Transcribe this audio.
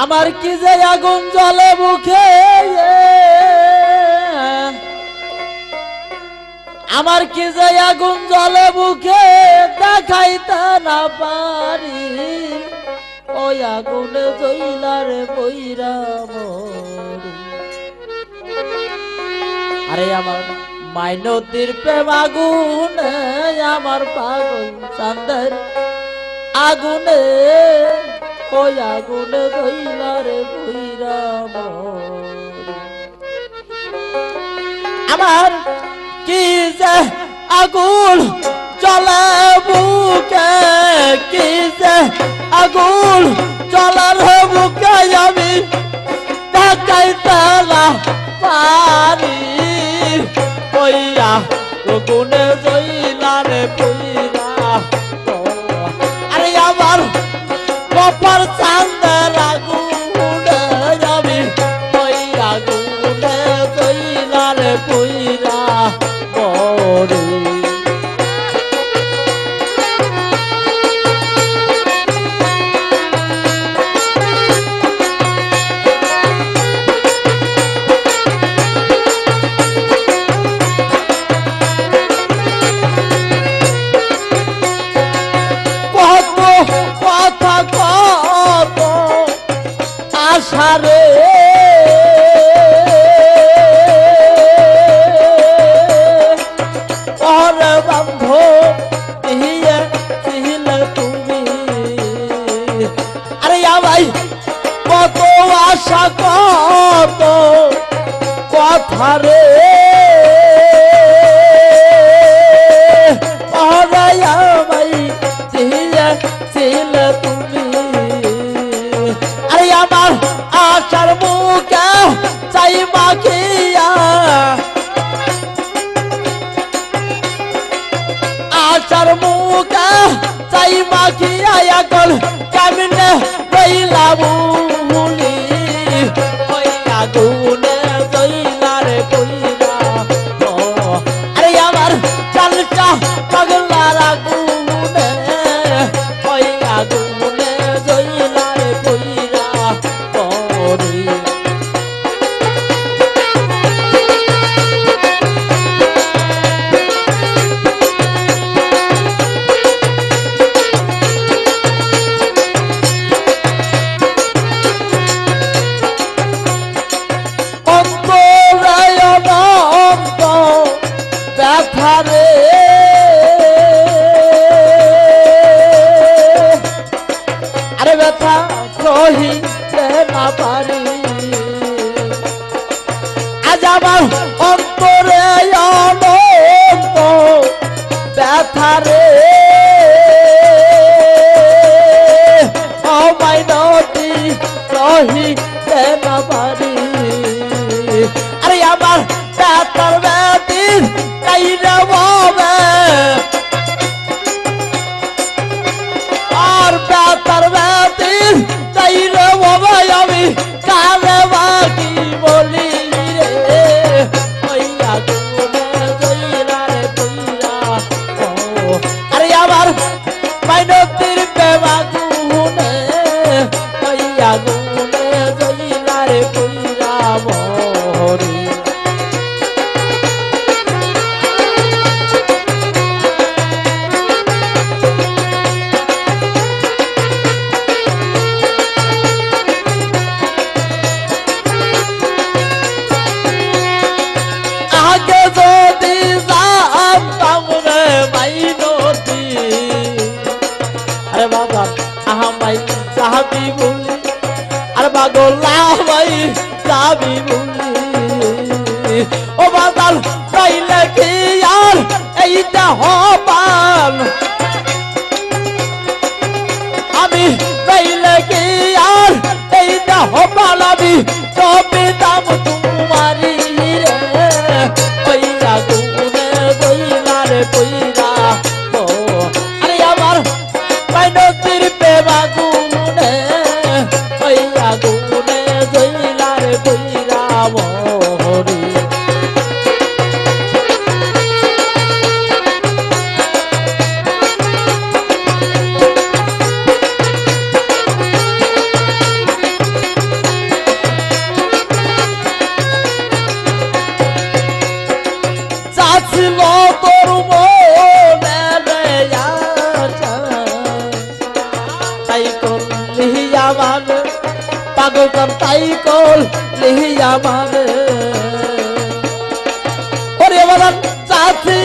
আমার কি যে আগুন জ্বলে মুখে, আমার কি যে আগুন জ্বলে মুখে, দেখাইতে না পারি ওই আগুনে জ্বলারে বইরা মরি। আরে আমার মাইনতির প্রেম আগুনে, আমার পাগল চাঁদের আগুনে, ওই আগুনে জ্বলারে বইরা মরি। আমার কি যে আগুন জ্বলে বুকে, কি যে আগুন জ্বলার বুকে, আমি দেখাইতে না পারি ওই আগুনে জ্বলারে বইরা। আরে আমার কপার চাঁদের আগুনে, আমি ওই আগুনে জ্বলারে বইরা মরি। আশারে ওরে বন্ধু হিয়ে ছিলে তুমি। আরে ভাই কত আশা কত কথা রে, ওরে ভাই হিয়ে ছিলে তুমি। আরে আমার আশার মুখে চাই মাখিয়া, আশার মুখে চাই মাখিয়া, এখন কেমনে রইলা ভুলি ওই আগুনে জ্বলারে বইরা। আরে আমার চালটা পাগলার আগুনে, ওই আগুনে জ্বলারে বইরা মরি। ব্যথারে আরে ব্যথা সহিতে না পারি, আজ আমার অন্তরে অনন্ত ব্যথারে অমাইনতি সহিতে না পারি। আরে আমার ব্যথার ব্যথির কাইরা হবে, আর ব্যথার ব্যথির কাইরা হবে, আমি কারে বাকি বলি রে ওই আগুনে জ্বলারে বইরা। আরে আমার মাইনতির প্রেম আগুনে, ওই আগুনে জ্বলারে বইরা মরি। আগে যদি জানতাম রে মাইনতি, আরে বাবা আহামাই সাহাবি বলি, আরে বাগলা ভাই সাহাবি বলি। ও বাদাল তাইলে কি আর এইটা হবান, আমি তাইলে কি আর এইটা হবান, আমি তবে দাম তোমারি রে ওই আগুনে জ্বলারে বইরা। আরে আমার মাইনতির প্রেম আগুনে, ওই আগুনে জ্বলারে বইরা মরি। তাই কল লিহিয়া মারে ওরে বাদান চাচি